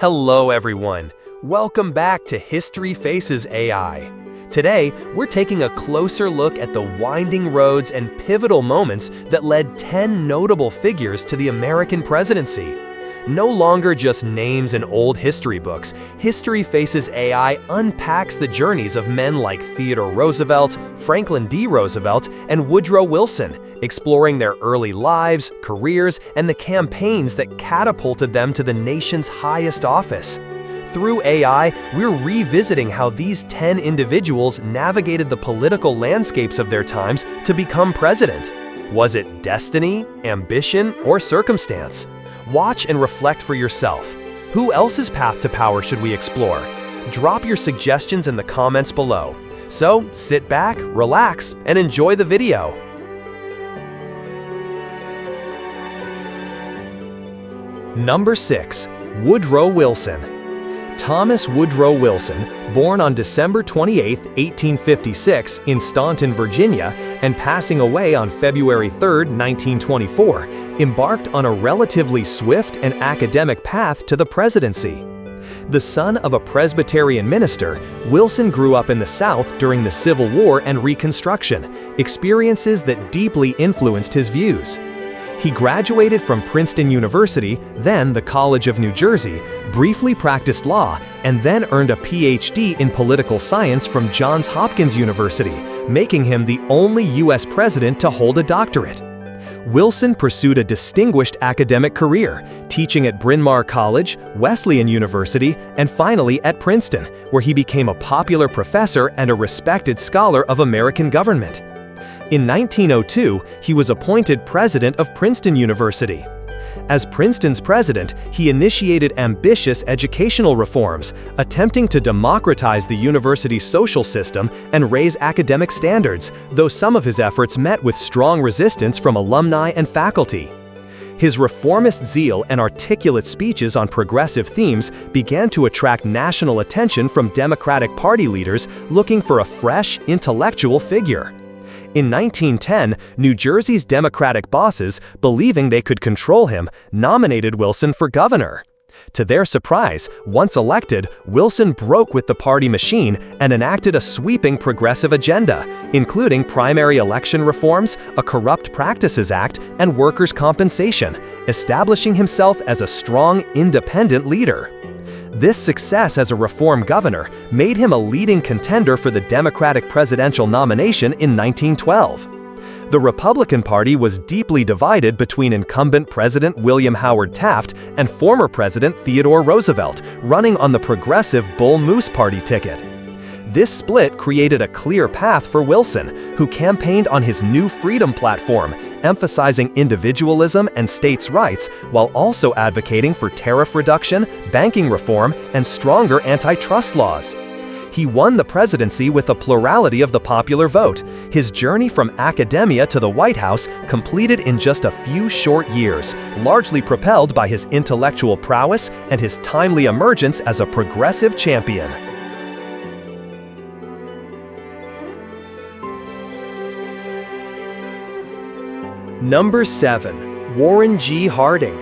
Hello everyone. Welcome back to History Faces AI. Today, we're taking a closer look at the winding roads and pivotal moments that led 10 notable figures to the American presidency. No longer just names in old history books, History Faces AI unpacks the journeys of men like Theodore Roosevelt, Franklin D. Roosevelt, and Woodrow Wilson, exploring their early lives, careers, and the campaigns that catapulted them to the nation's highest office. Through AI, we're revisiting how these 10 individuals navigated the political landscapes of their times to become president. Was it destiny, ambition, or circumstance? Watch and reflect for yourself. Who else's path to power should we explore? Drop your suggestions in the comments below. So, sit back, relax, and enjoy the video. Number 6. Woodrow Wilson. Thomas Woodrow Wilson, born on December 28, 1856 in Staunton, Virginia, and passing away on February 3, 1924, embarked on a relatively swift and academic path to the presidency. The son of a Presbyterian minister, Wilson grew up in the South during the Civil War and Reconstruction, experiences that deeply influenced his views. He graduated from Princeton University, then the College of New Jersey, briefly practiced law, and then earned a PhD in political science from Johns Hopkins University, making him the only U.S. president to hold a doctorate. Wilson pursued a distinguished academic career, teaching at Bryn Mawr College, Wesleyan University, and finally at Princeton, where he became a popular professor and a respected scholar of American government. In 1902, he was appointed president of Princeton University. As Princeton's president, he initiated ambitious educational reforms, attempting to democratize the university's social system and raise academic standards, though some of his efforts met with strong resistance from alumni and faculty. His reformist zeal and articulate speeches on progressive themes began to attract national attention from Democratic Party leaders looking for a fresh, intellectual figure. In 1910, New Jersey's Democratic bosses, believing they could control him, nominated Wilson for governor. To their surprise, once elected, Wilson broke with the party machine and enacted a sweeping progressive agenda, including primary election reforms, a Corrupt Practices Act, and workers' compensation, establishing himself as a strong, independent leader. This success as a reform governor made him a leading contender for the Democratic presidential nomination in 1912. The Republican Party was deeply divided between incumbent President William Howard Taft and former President Theodore Roosevelt, running on the progressive Bull Moose Party ticket. This split created a clear path for Wilson, who campaigned on his New Freedom platform, emphasizing individualism and states' rights while also advocating for tariff reduction, banking reform, and stronger antitrust laws. He won the presidency with a plurality of the popular vote, his journey from academia to the White House completed in just a few short years, largely propelled by his intellectual prowess and his timely emergence as a progressive champion. Number 7. Warren G. Harding.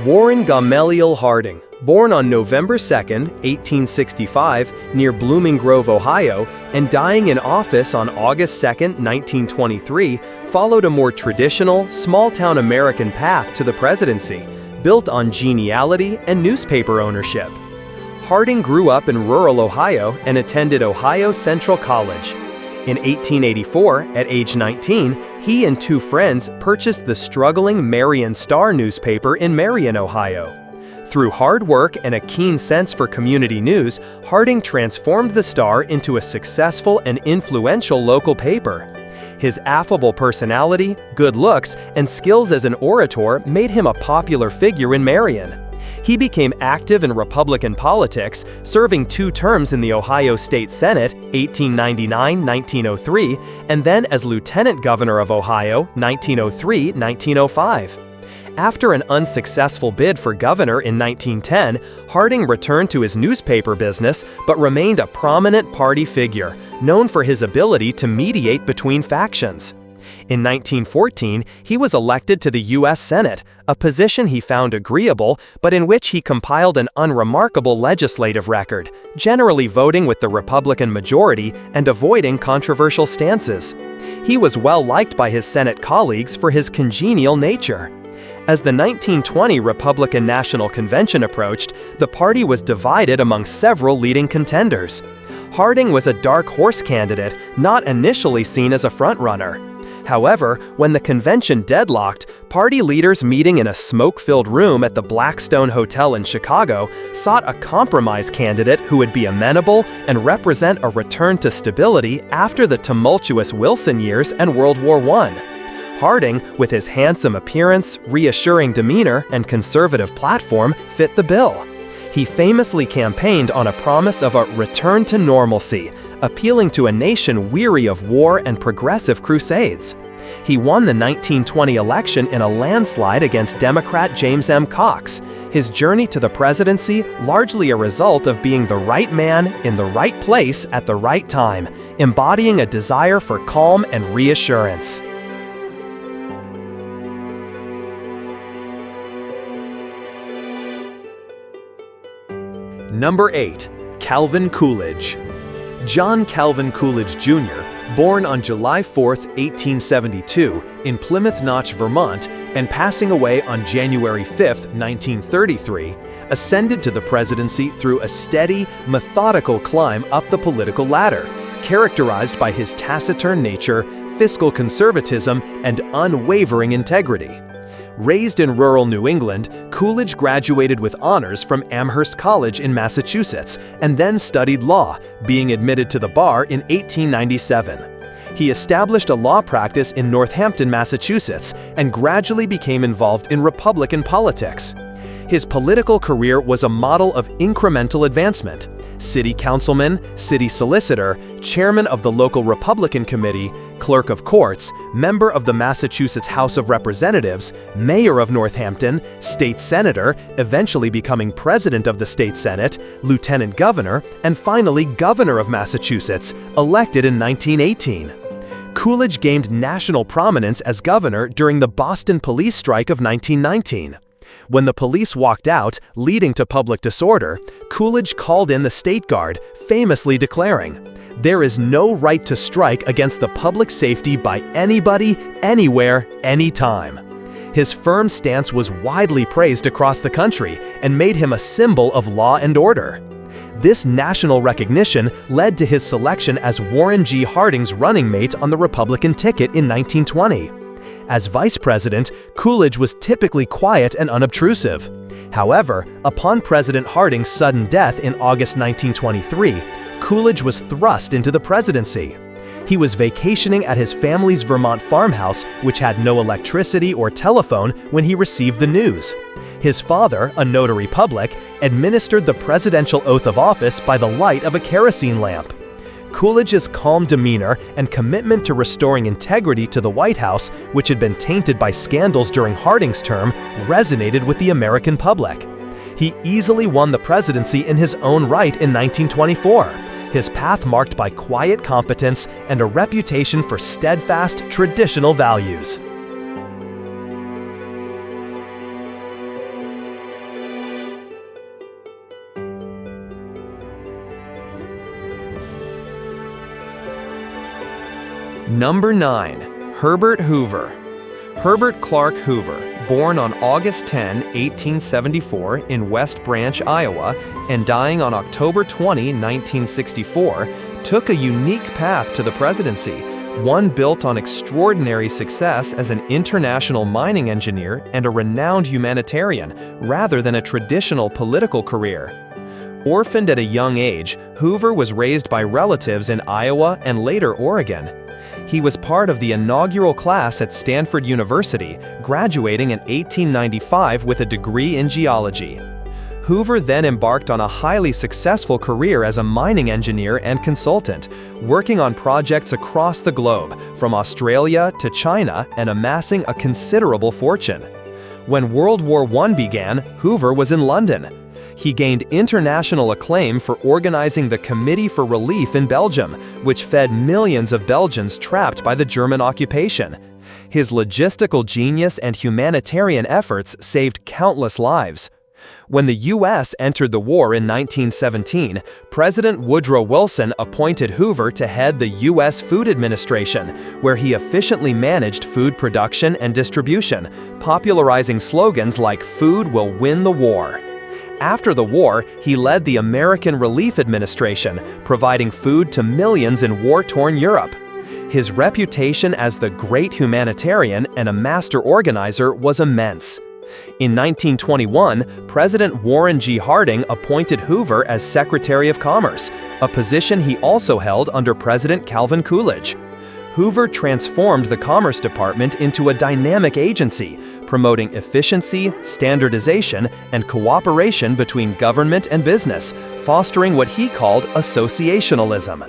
Warren Gamaliel Harding, born on November 2, 1865, near Blooming Grove, Ohio, and dying in office on August 2, 1923, followed a more traditional, small-town American path to the presidency, built on geniality and newspaper ownership. Harding grew up in rural Ohio and attended Ohio Central College. In 1884, at age 19, he and two friends purchased the struggling Marion Star newspaper in Marion, Ohio. Through hard work and a keen sense for community news, Harding transformed the Star into a successful and influential local paper. His affable personality, good looks, and skills as an orator made him a popular figure in Marion. He became active in Republican politics, serving 2 terms in the Ohio State Senate, 1899-1903, and then as Lieutenant Governor of Ohio, 1903-1905. After an unsuccessful bid for governor in 1910, Harding returned to his newspaper business but remained a prominent party figure, known for his ability to mediate between factions. In 1914, he was elected to the U.S. Senate, a position he found agreeable, but in which he compiled an unremarkable legislative record, generally voting with the Republican majority and avoiding controversial stances. He was well liked by his Senate colleagues for his congenial nature. As the 1920 Republican National Convention approached, the party was divided among several leading contenders. Harding was a dark horse candidate, not initially seen as a frontrunner. However, when the convention deadlocked, party leaders meeting in a smoke-filled room at the Blackstone Hotel in Chicago sought a compromise candidate who would be amenable and represent a return to stability after the tumultuous Wilson years and World War I. Harding, with his handsome appearance, reassuring demeanor, and conservative platform, fit the bill. He famously campaigned on a promise of a return to normalcy, appealing to a nation weary of war and progressive crusades. He won the 1920 election in a landslide against Democrat James M. Cox, his journey to the presidency largely a result of being the right man in the right place at the right time, embodying a desire for calm and reassurance. Number 8. Calvin Coolidge. John Calvin Coolidge Jr., born on July 4, 1872, in Plymouth Notch, Vermont, and passing away on January 5, 1933, ascended to the presidency through a steady, methodical climb up the political ladder, characterized by his taciturn nature, fiscal conservatism, and unwavering integrity. Raised in rural New England, Coolidge graduated with honors from Amherst College in Massachusetts and then studied law, being admitted to the bar in 1897. He established a law practice in Northampton, Massachusetts, and gradually became involved in Republican politics. His political career was a model of incremental advancement. City councilman, city solicitor, chairman of the local Republican committee, clerk of courts, member of the Massachusetts House of Representatives, mayor of Northampton, state senator, eventually becoming president of the state senate, lieutenant governor, and finally governor of Massachusetts, elected in 1918. Coolidge gained national prominence as governor during the Boston police strike of 1919. When the police walked out, leading to public disorder, Coolidge called in the State Guard, famously declaring, "There is no right to strike against the public safety by anybody, anywhere, anytime." His firm stance was widely praised across the country and made him a symbol of law and order. This national recognition led to his selection as Warren G. Harding's running mate on the Republican ticket in 1920. As vice president, Coolidge was typically quiet and unobtrusive. However, upon President Harding's sudden death in August 1923, Coolidge was thrust into the presidency. He was vacationing at his family's Vermont farmhouse, which had no electricity or telephone, when he received the news. His father, a notary public, administered the presidential oath of office by the light of a kerosene lamp. Coolidge's calm demeanor and commitment to restoring integrity to the White House, which had been tainted by scandals during Harding's term, resonated with the American public. He easily won the presidency in his own right in 1924, his path marked by quiet competence and a reputation for steadfast, traditional values. Number 9. Herbert Hoover. Herbert Clark Hoover, born on August 10, 1874 in West Branch, Iowa, and dying on October 20, 1964, took a unique path to the presidency, one built on extraordinary success as an international mining engineer and a renowned humanitarian, rather than a traditional political career. Orphaned at a young age, Hoover was raised by relatives in Iowa and later Oregon. He was part of the inaugural class at Stanford University, graduating in 1895 with a degree in geology. Hoover then embarked on a highly successful career as a mining engineer and consultant, working on projects across the globe, from Australia to China, and amassing a considerable fortune. When World War I began, Hoover was in London. He gained international acclaim for organizing the Committee for Relief in Belgium, which fed millions of Belgians trapped by the German occupation. His logistical genius and humanitarian efforts saved countless lives. When the U.S. entered the war in 1917, President Woodrow Wilson appointed Hoover to head the U.S. Food Administration, where he efficiently managed food production and distribution, popularizing slogans like "Food will win the war." After the war, he led the American Relief Administration, providing food to millions in war-torn Europe. His reputation as the great humanitarian and a master organizer was immense. In 1921, President Warren G. Harding appointed Hoover as Secretary of Commerce, a position he also held under President Calvin Coolidge. Hoover transformed the Commerce Department into a dynamic agency, promoting efficiency, standardization, and cooperation between government and business, fostering what he called associationalism.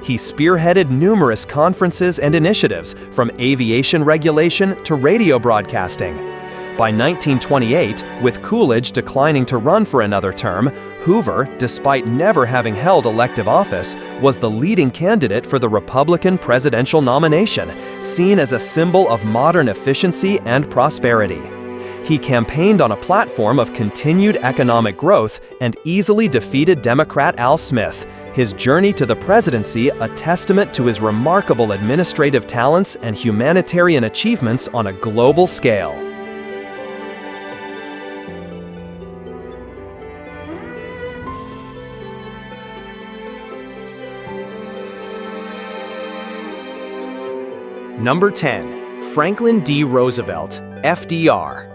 He spearheaded numerous conferences and initiatives, from aviation regulation to radio broadcasting. By 1928, with Coolidge declining to run for another term, Hoover, despite never having held elective office, was the leading candidate for the Republican presidential nomination, seen as a symbol of modern efficiency and prosperity. He campaigned on a platform of continued economic growth and easily defeated Democrat Al Smith, his journey to the presidency a testament to his remarkable administrative talents and humanitarian achievements on a global scale. Number 10. Franklin D. Roosevelt, FDR.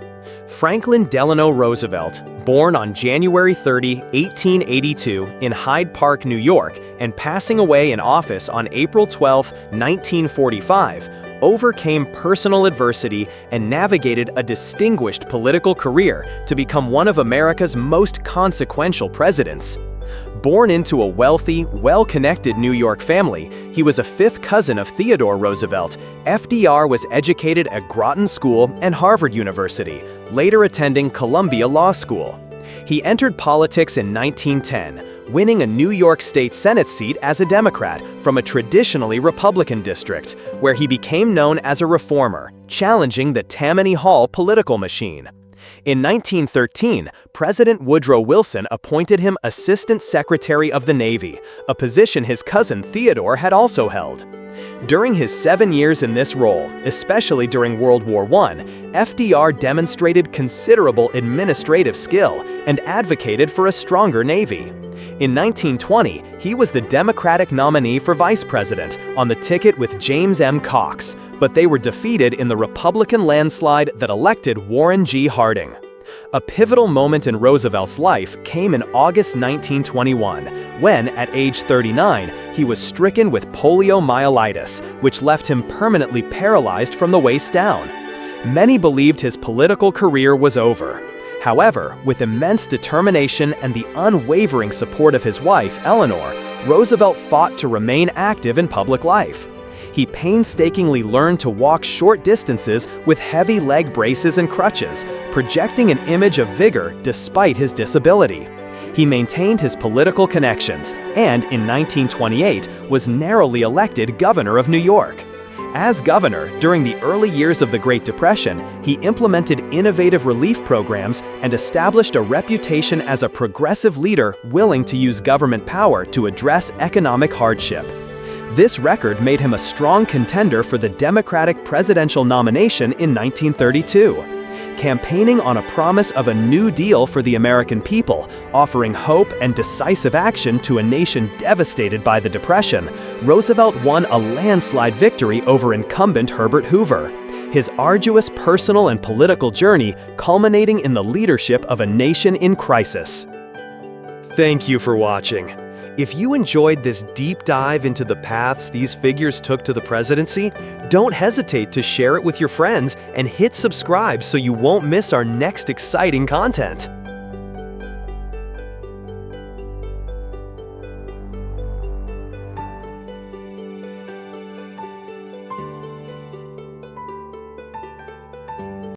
Franklin Delano Roosevelt, born on January 30, 1882 in Hyde Park, New York, and passing away in office on April 12, 1945, overcame personal adversity and navigated a distinguished political career to become one of America's most consequential presidents. Born into a wealthy, well-connected New York family, he was a fifth cousin of Theodore Roosevelt. FDR was educated at Groton School and Harvard University, later attending Columbia Law School. He entered politics in 1910, winning a New York State Senate seat as a Democrat from a traditionally Republican district, where he became known as a reformer, challenging the Tammany Hall political machine. In 1913, President Woodrow Wilson appointed him Assistant Secretary of the Navy, a position his cousin Theodore had also held. During his 7 years in this role, especially during World War I, FDR demonstrated considerable administrative skill and advocated for a stronger Navy. In 1920, he was the Democratic nominee for vice president on the ticket with James M. Cox, but they were defeated in the Republican landslide that elected Warren G. Harding. A pivotal moment in Roosevelt's life came in August 1921, when, at age 39, he was stricken with poliomyelitis, which left him permanently paralyzed from the waist down. Many believed his political career was over. However, with immense determination and the unwavering support of his wife, Eleanor, Roosevelt fought to remain active in public life. He painstakingly learned to walk short distances with heavy leg braces and crutches, projecting an image of vigor despite his disability. He maintained his political connections and, in 1928, was narrowly elected governor of New York. As governor, during the early years of the Great Depression, he implemented innovative relief programs and established a reputation as a progressive leader willing to use government power to address economic hardship. This record made him a strong contender for the Democratic presidential nomination in 1932. Campaigning on a promise of a New Deal for the American people, offering hope and decisive action to a nation devastated by the Depression, Roosevelt won a landslide victory over incumbent Herbert Hoover. His arduous personal and political journey culminating in the leadership of a nation in crisis. Thank you for watching. If you enjoyed this deep dive into the paths these figures took to the presidency, don't hesitate to share it with your friends and hit subscribe so you won't miss our next exciting content.